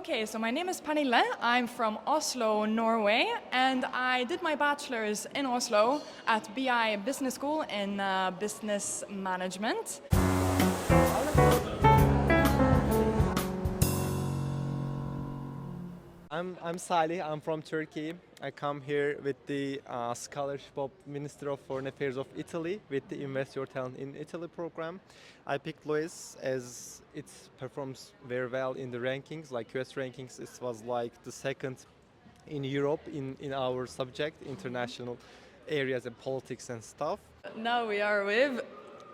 Okay, so my name is Pernille. I'm from Oslo, Norway, and I did my bachelor's in Oslo at BI Business School in business management. I'm Salih. I'm from Turkey. I come here with the scholarship of Minister of Foreign Affairs of Italy with the Invest Your Talent in Italy program. I picked LUISS as it performs very well in the rankings, like US rankings. It was like the second in Europe in our subject, international areas and politics and stuff. Now we are with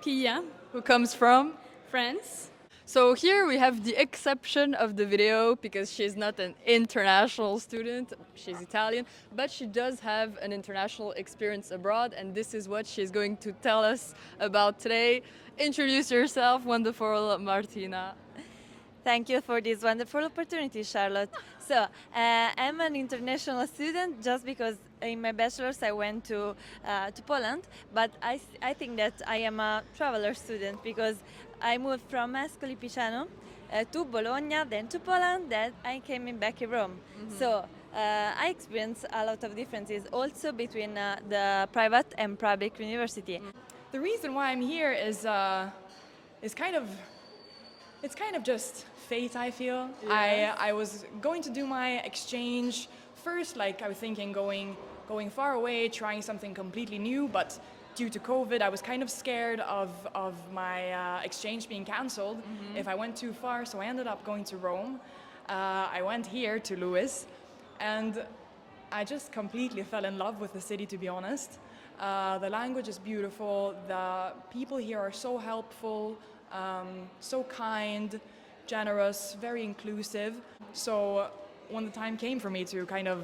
Pia, who comes from France. So here we have the exception of the video because she's not an international student, she's Italian, but she does have an international experience abroad, and this is what she's going to tell us about today. Introduce yourself, wonderful Martina. Thank you for this wonderful opportunity, Charlotte. So, I'm an international student just because in my bachelor's I went to Poland, but I think that I am a traveler student because I moved from Ascoli Piceno to Bologna, then to Poland, then I came in back in Rome. So, I experienced a lot of differences also between the private and public university. The reason why I'm here is kind of it's kind of just fate, I feel. Yes. I was going to do my exchange first, like I was thinking going far away, trying something completely new, but due to COVID, I was kind of scared of my exchange being cancelled if I went too far, so I ended up going to Rome. I went here to LUISS, and I just completely fell in love with the city, to be honest. The language is beautiful, the people here are so helpful, so kind, generous, very inclusive. So when the time came for me to kind of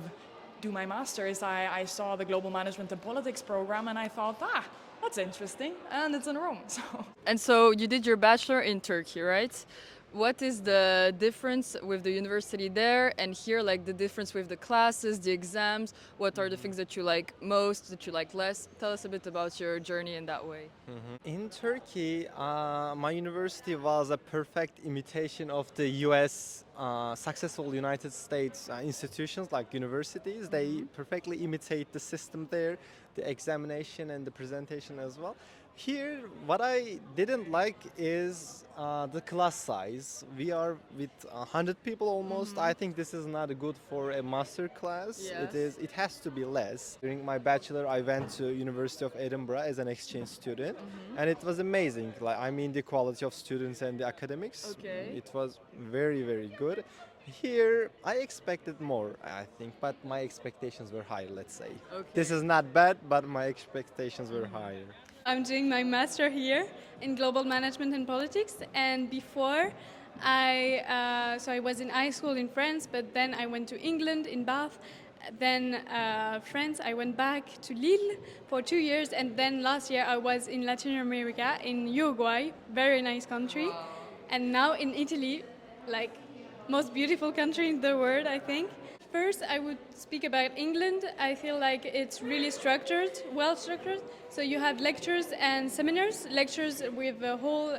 do my master's, I saw the Global Management and Politics program and I thought, that's interesting, and it's in Rome. And so you did your bachelor in Turkey, right? What is the difference with the university there and here, like the difference with the classes, the exams? What are the things that you like most, that you like less? Tell us a bit about your journey in that way. In Turkey, my university was a perfect imitation of the US successful United States institutions like universities. They perfectly imitate the system there, the examination and the presentation as well. Here, what I didn't like is the class size. We are with 100 people almost. I think this is not good for a master class. Yes. It has to be less. During my bachelor, I went to University of Edinburgh as an exchange student, and it was amazing. Like I mean, the quality of students and the academics. Okay. It was very very good. Here, I expected more, I think, but my expectations were higher, let's say. Okay. This is not bad, but my expectations were higher. I'm doing my master here in global management and politics, and before I was in high school in France, but then I went to England in Bath, then France. I went back to Lille for 2 years, and then last year I was in Latin America in Uruguay, very nice country, and now in Italy, like most beautiful country in the world, I think. First, I would speak about England. I feel like it's really structured, well structured. So you have lectures and seminars, lectures with a whole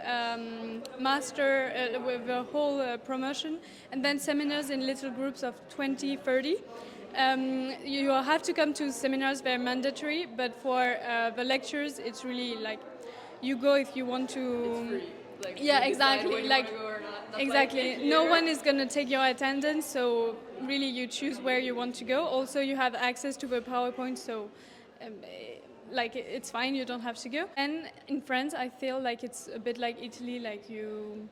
master, with a whole promotion, and then seminars in little groups of 20, 30. You have to come to seminars, they're mandatory, but for the lectures, it's really like you go if you want to. It's free. Like, Yeah, you decide exactly. when you Like wanna go or not. Not exactly. like No here. one is gonna take your attendance, so really you choose where you want to go. Also, you have access to the PowerPoint, so like it's fine. You don't have to go. And in France, I feel like it's a bit like Italy. Like you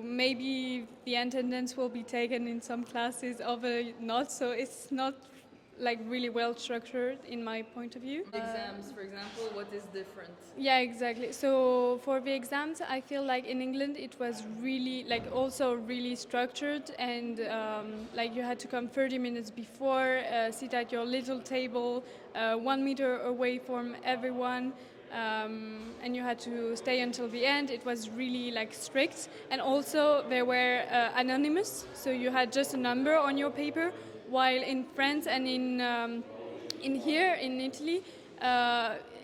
maybe the attendance will be taken in some classes, other not. So it's not like really well structured in my point of view. Exams, for example, what is different? Yeah, exactly. So for the exams, I feel like in England it was really, like, also really structured, and like you had to come 30 minutes before, sit at your little table, 1 meter away from everyone, and you had to stay until the end. It was really like strict, and also they were anonymous, so you had just a number on your paper. While in France and in here in Italy,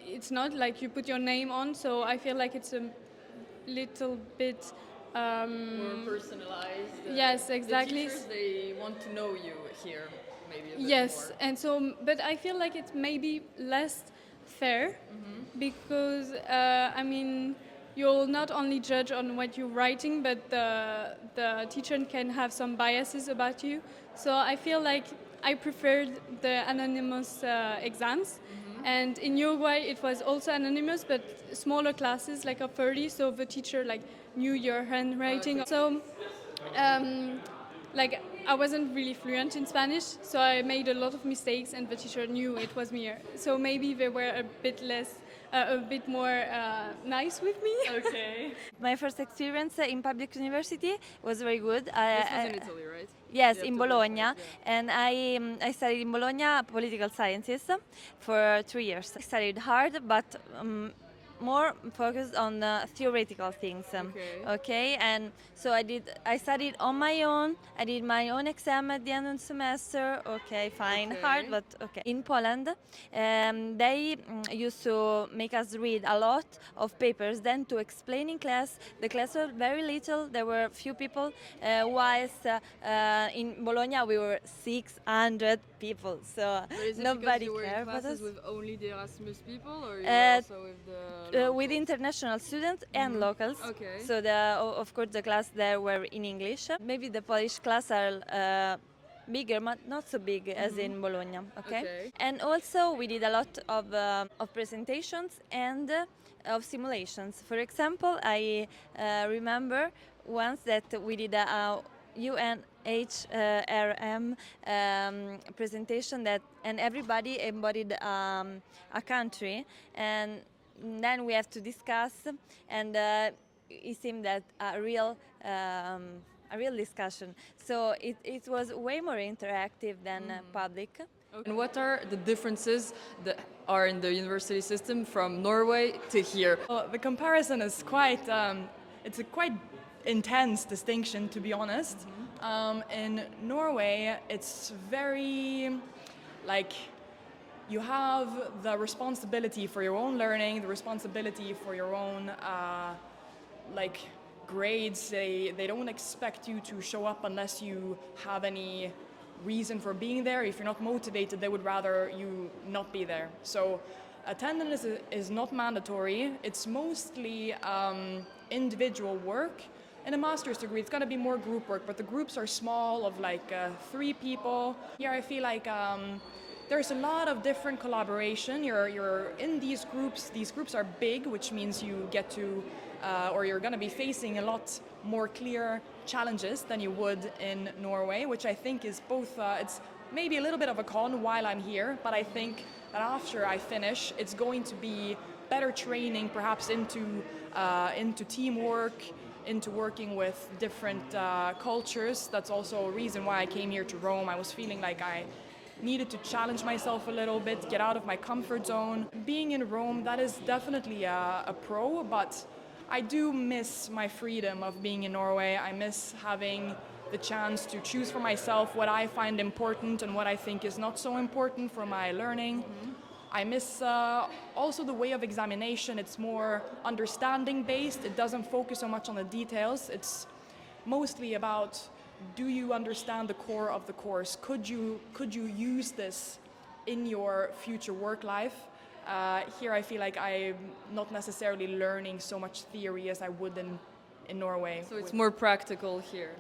it's not like you put your name on. So I feel like it's a little bit More personalized. Yes, exactly. The teachers, they want to know you here, maybe a bit Yes, more. and so, but I feel like it's maybe less fair because, I mean, you'll not only judge on what you're writing, but the teacher can have some biases about you. So I feel like I preferred the anonymous exams. And in Uruguay, it was also anonymous, but smaller classes, like of 30, so the teacher like knew your handwriting. So like I wasn't really fluent in Spanish, so I made a lot of mistakes, and the teacher knew it was me. So maybe they were a bit more nice with me. Okay. My first experience in public university was very good. This was in Italy, right? Yes, You have in to Bologna, translate, yeah. and I studied in Bologna political sciences for 3 years. I studied hard, but more focused on theoretical things. Okay. And so I studied on my own. I did my own exam at the end of the semester. Okay, fine, Okay. hard, but okay. In Poland, they used to make us read a lot of papers, then to explain in class. The class was very little. There were few people, whilst in Bologna we were 600 people. So But is it because nobody you were in cared about classes us. with only the Erasmus people, or you Uh, were also with the With locals? international students and locals. Okay. So of course the class there were in English. Maybe the Polish class are bigger, but not so big as in Bologna. Okay. And also we did a lot of presentations and of simulations. For example, I remember once that we did a UNHRM presentation that, and everybody embodied a country, and then we have to discuss, and it seemed that a real discussion. So it was way more interactive than public. And what are the differences that are in the university system from Norway to here? Well, the comparison is quite, it's a quite intense distinction, to be honest. In Norway, it's very, like, you have the responsibility for your own learning, the responsibility for your own, like, grades. They don't expect you to show up unless you have any reason for being there. If you're not motivated, they would rather you not be there. So attendance is not mandatory. It's mostly individual work. In a master's degree, it's going to be more group work, but the groups are small, of like 3 people. Here I feel like there's a lot of different collaboration. You're in these groups. These groups are big, which means you get to, or you're going to be facing a lot more clear challenges than you would in Norway, which I think is both, it's maybe a little bit of a con while I'm here, but I think that after I finish, it's going to be better training perhaps into teamwork, into working with different cultures. That's also a reason why I came here to Rome. I was feeling like I needed to challenge myself a little bit, get out of my comfort zone. Being in Rome, that is definitely a pro, but I do miss my freedom of being in Norway. I miss having the chance to choose for myself what I find important and what I think is not so important for my learning. I miss also the way of examination. It's more understanding based. It doesn't focus so much on the details. It's mostly about, do you understand the core of the course? Could you use this in your future work life? Here I feel like I'm not necessarily learning so much theory as I would in Norway. So it's more practical here.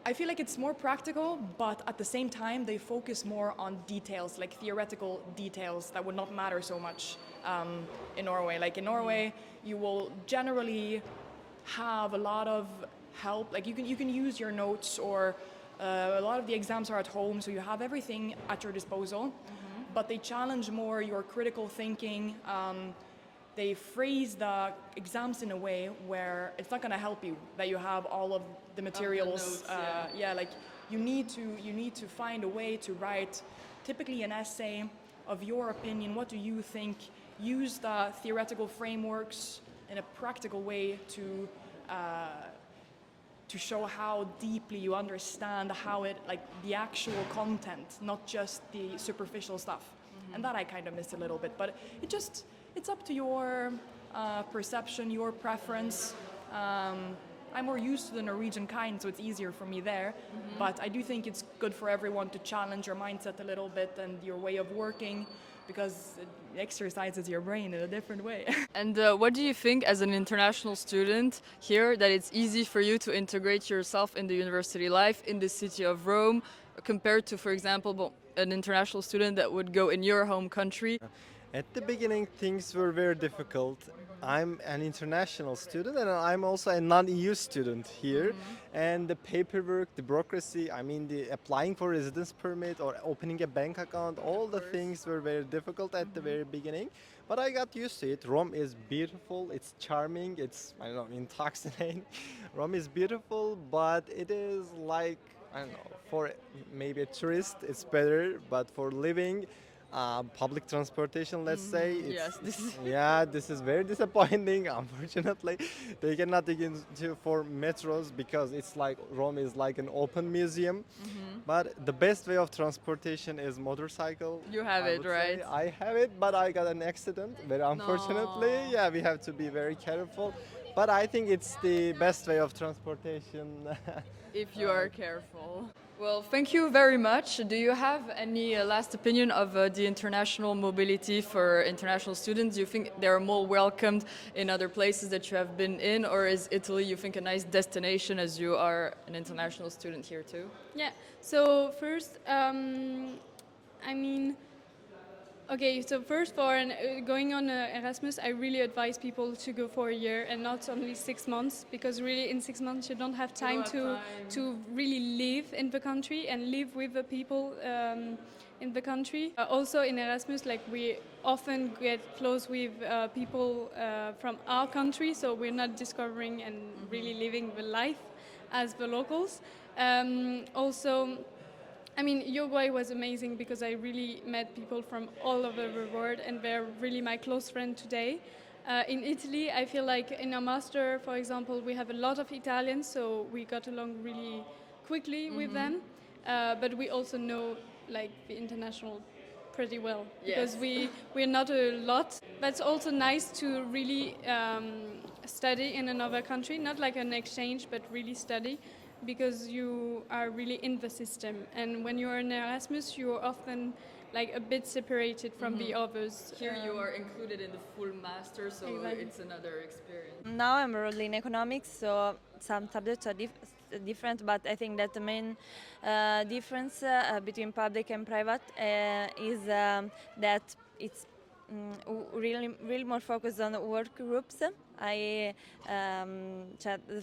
I feel like it's more practical, but at the same time they focus more on details, like theoretical details that would not matter so much in Norway. Like in Norway, you will generally have a lot of help. Like you can use your notes, or a lot of the exams are at home, so you have everything at your disposal. But they challenge more your critical thinking. They phrase the exams in a way where it's not going to help you that you have all of the materials. Notes, yeah. Like you need to find a way to write typically an essay of your opinion. What do you think? Use the theoretical frameworks in a practical way to show how deeply you understand how it, like the actual content, not just the superficial stuff. And that I kind of miss a little bit, but it's up to your perception, your preference. I'm more used to the Norwegian kind, so it's easier for me there. But I do think it's good for everyone to challenge your mindset a little bit and your way of working, because it exercises your brain in a different way. And what do you think, as an international student here, that it's easy for you to integrate yourself in the university life in the city of Rome, compared to, for example, well, an international student that would go in your home country? At the beginning, things were very difficult. I'm an international student and I'm also a non-EU student here. And the paperwork, the bureaucracy, I mean, the applying for residence permit or opening a bank account, all the things were very difficult at the very beginning. But I got used to it. Rome is beautiful, it's charming, it's, I don't know, intoxicating. Rome is beautiful, but it is like, I don't know, for maybe a tourist, it's better, but for living, public transportation, let's say. Yes, this Yeah, this is very disappointing. Unfortunately, they cannot dig into for metros because it's like Rome is like an open museum. But the best way of transportation is motorcycle. You have I it, would say. right? I have it, but I got an accident. Very unfortunately, No. yeah, we have to be very careful. But I think it's the best way of transportation. if you are careful. Well, thank you very much. Do you have any last opinion of the international mobility for international students? Do you think they're more welcomed in other places that you have been in, or is Italy, you think, a nice destination as you are an international student here too? Yeah. So first, I mean, okay. So first, for going on Erasmus, I really advise people to go for a year and not only 6 months, because really in 6 months you don't have time to really live in the country and live with the people in the country. Also in Erasmus, like, we often get close with people from our country, so we're not discovering and really living the life as the locals. Also, I mean, Uruguay was amazing because I really met people from all over the world, and they're really my close friend today. In Italy, I feel like in our master, for example, we have a lot of Italians, so we got along really quickly with them. But we also know, like, the international pretty well, because we're not a lot. That's also nice to really study in another country, not like an exchange, but really study, because you are really in the system. And when you're in Erasmus, you're often like a bit separated from the others. Here you are included in the full master, so Exactly. it's another experience. Now I'm enrolled in economics, so some subjects are different, but I think that the main difference between public and private is that it's really more focused on work groups. The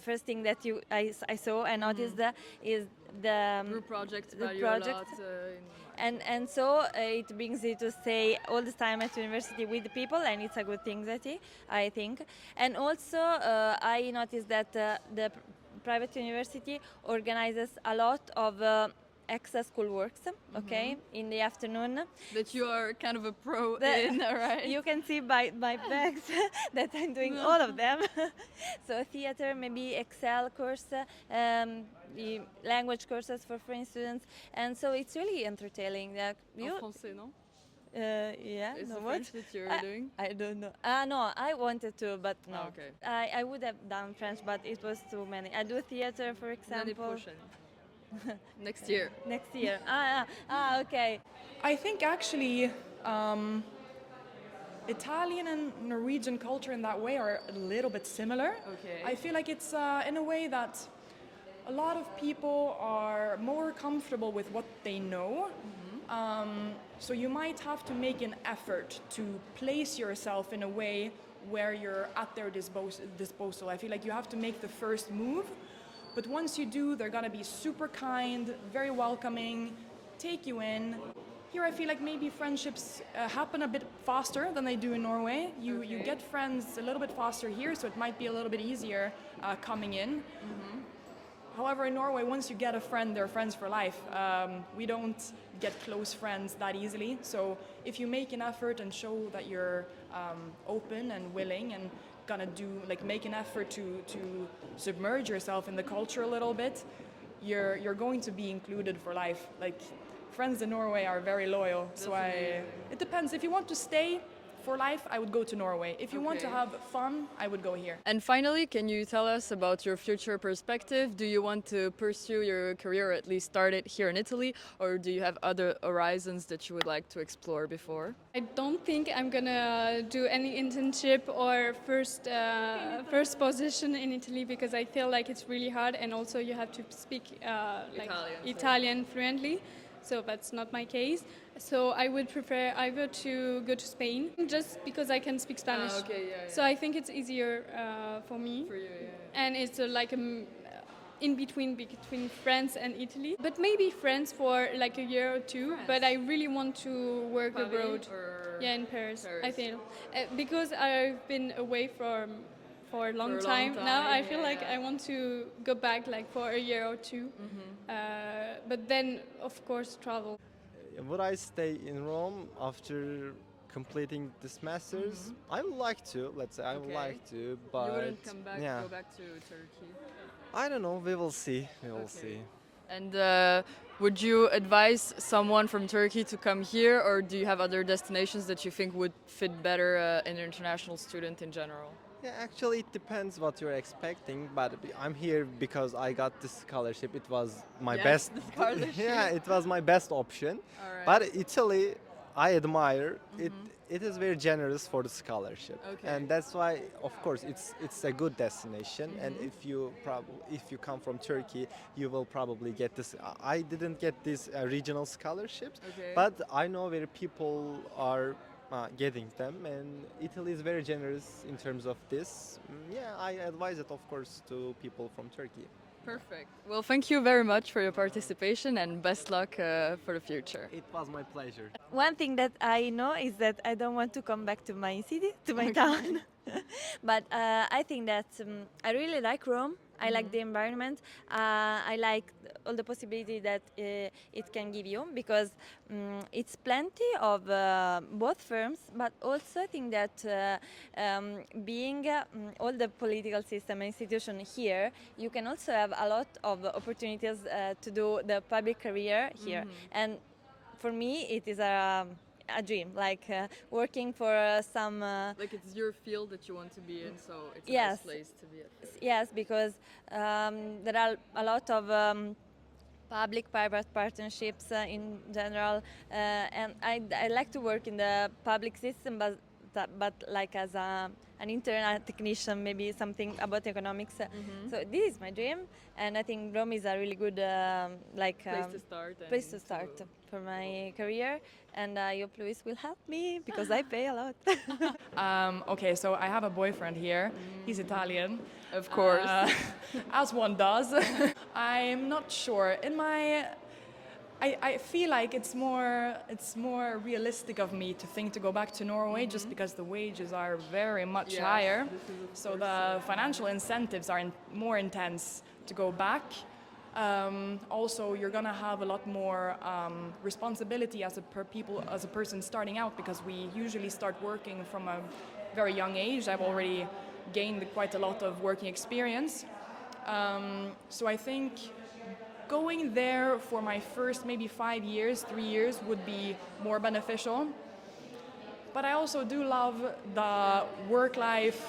first thing that I saw and noticed is the Group projects the value a project. lot. And so it brings you to stay all the time at university with the people, and it's a good thing, I think. And also I noticed that the private university organizes a lot of extra school works, okay, in the afternoon. That you are kind of a pro The- in, right? You can see by my bags that I'm doing all of them. So theater, maybe Excel course, the language courses for foreign students, and so it's really entertaining. En français, non? Yeah, Is no, the what? French that you're doing? I don't know. No, I wanted to, but no. Ah, okay. I would have done French, but it was too many. I do theater, for L'année example, prochaine. Next year. next year. Okay. I think actually Italian and Norwegian culture in that way are a little bit similar. Okay. I feel like it's in a way that a lot of people are more comfortable with what they know. So you might have to make an effort to place yourself in a way where you're at their disposal. I feel like you have to make the first move. But once you do, they're gonna be super kind, very welcoming, take you in. Here I feel like maybe friendships happen a bit faster than they do in Norway. You get friends a little bit faster here, so it might be a little bit easier coming in. However, in Norway, once you get a friend, they're friends for life. We don't get close friends that easily. So if you make an effort and show that you're open and willing and gonna make an effort to submerge yourself in the culture a little bit, you're going to be included for life. Like, friends in Norway are very loyal. So it depends. If you want to stay, for life, I would go to Norway. If you want to Okay. have fun, I would go here. And finally, can you tell us about your future perspective? Do you want to pursue your career, or at least start it here in Italy, or do you have other horizons that you would like to explore before? I don't think I'm gonna do any internship or first position in Italy because I feel like it's really hard, and also you have to speak like Italian, so- Italian fluently. So that's not my case. So I would prefer either to go to Spain just because I can speak Spanish. okay, yeah, So I think it's easier for me, For you, yeah. and it's like in between France and Italy. But maybe France for like a year or two. But I really want to work Paris abroad. or- Yeah, in Paris. I Paris. feel because I've been away for a long time now. I feel like I want to go back like for a year or two. But then of course travel. Would I stay in Rome after completing this masters? I would like to. Let's say I would Okay. like to, but You wouldn't come back, yeah, go back to Turkey. I don't know. We will see. We will Okay. see. And would you advise someone from Turkey to come here, or do you have other destinations that you think would fit better an international student in general? Yeah, actually, it depends what you're expecting. But I'm here because I got this scholarship. It was my Yes, best. the scholarship. Yeah, it was my best option. Alright. But Italy, I admire it. It is very generous for the scholarship, Okay. and that's why, of course, it's a good destination. And if you come from Turkey, you will probably get this. I didn't get these regional scholarships, Okay. but I know where people are getting them, and Italy is very generous in terms of this. Yeah, I advise it, of course, to people from Turkey. Perfect. Well, thank you very much for your participation and best luck for the future. It was my pleasure. One thing that I know is that I don't want to come back to my city, to my town. But I think that I really like Rome. I like the environment. I like all the possibility that it can give you because it's plenty of both firms, but also I think that being all the political system and institution here, you can also have a lot of opportunities to do the public career here. And for me, it is a dream, like working for some. Like it's your field that you want to be in, so it's a Yes. nice place to be at. Yes, because there are a lot of public-private partnerships in general, and I like to work in the public system, but like as an internal technician, maybe something about economics. So this is my dream, and I think Rome is a really good Place to start. and place to start for my career, and I hope Luis will help me because I pay a lot. Okay, so I have a boyfriend here. He's Italian. Of course. As one does. I'm not sure. I feel like it's more realistic of me to think to go back to Norway just because the wages are very much Yes, higher. this is of So course, the financial incentives are more intense to go back. Also, you're gonna have a lot more responsibility as a person starting out because we usually start working from a very young age. I've already gained quite a lot of working experience. So I think going there for my first maybe 5 years, 3 years would be more beneficial. But I also do love the work-life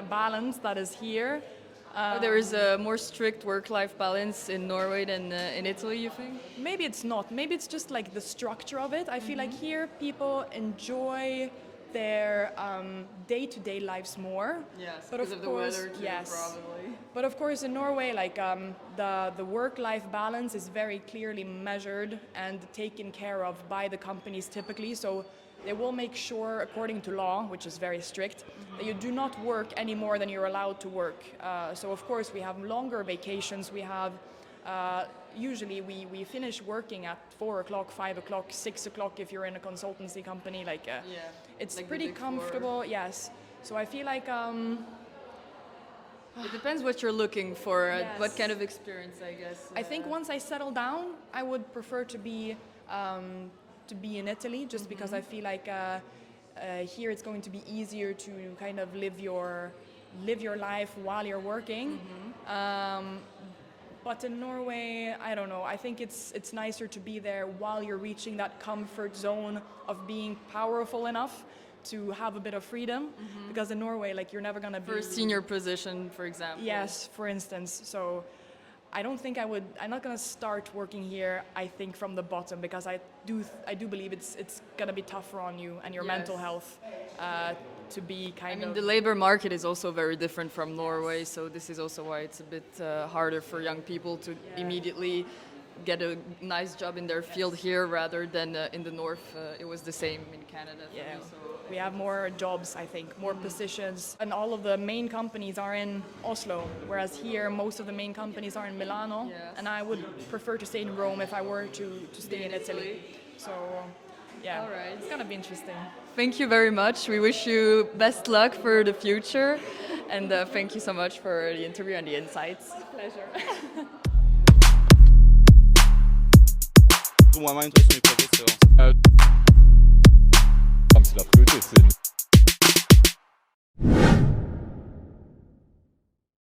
balance that is here. There is a more strict work-life balance in Norway than in Italy, you think? Maybe it's not. Maybe it's just like the structure of it. I feel like here people enjoy their day-to-day lives more. Yes, But because of of the course, weather too, yes. probably. But of course, in Norway, like the work-life balance is very clearly measured and taken care of by the companies typically. So they will make sure, according to law, which is very strict, that you do not work any more than you're allowed to work. So of course, we have longer vacations. We have usually we finish working at 4 o'clock, 5 o'clock, 6 o'clock if you're in a consultancy company. Like it's like the pretty Big Four. comfortable. Yes. So I feel like. It depends what you're looking for, what Yes. kind of experience, I guess. I think once I settle down, I would prefer to be in Italy, just because I feel like here it's going to be easier to kind of live your life while you're working. But in Norway, I don't know. I think it's nicer to be there while you're reaching that comfort zone of being powerful enough to have a bit of freedom, because in Norway, like, you're never gonna be For a senior position, for example. Yes, for instance. So I don't think I'm not gonna start working here, I think, from the bottom, because I do believe it's gonna be tougher on you and your mental Yes. health to be kind of. The labor market is also very different from Norway, so this is also why it's a bit harder for young people to immediately get a nice job in their field here rather than in the north. It was the same in Canada. For Yeah, me, so. we have more jobs, I think, more positions, and all of the main companies are in Oslo, whereas here most of the main companies are in Milano, Yes. and I would prefer to stay in Rome if I were to stay in Italy. So, yeah, All right. it's gonna be interesting. Thank you very much. We wish you best luck for the future, and thank you so much for the interview and the insights. Pleasure. Pour moi, une question du projet, c'est Comme c'est la priorité, c'est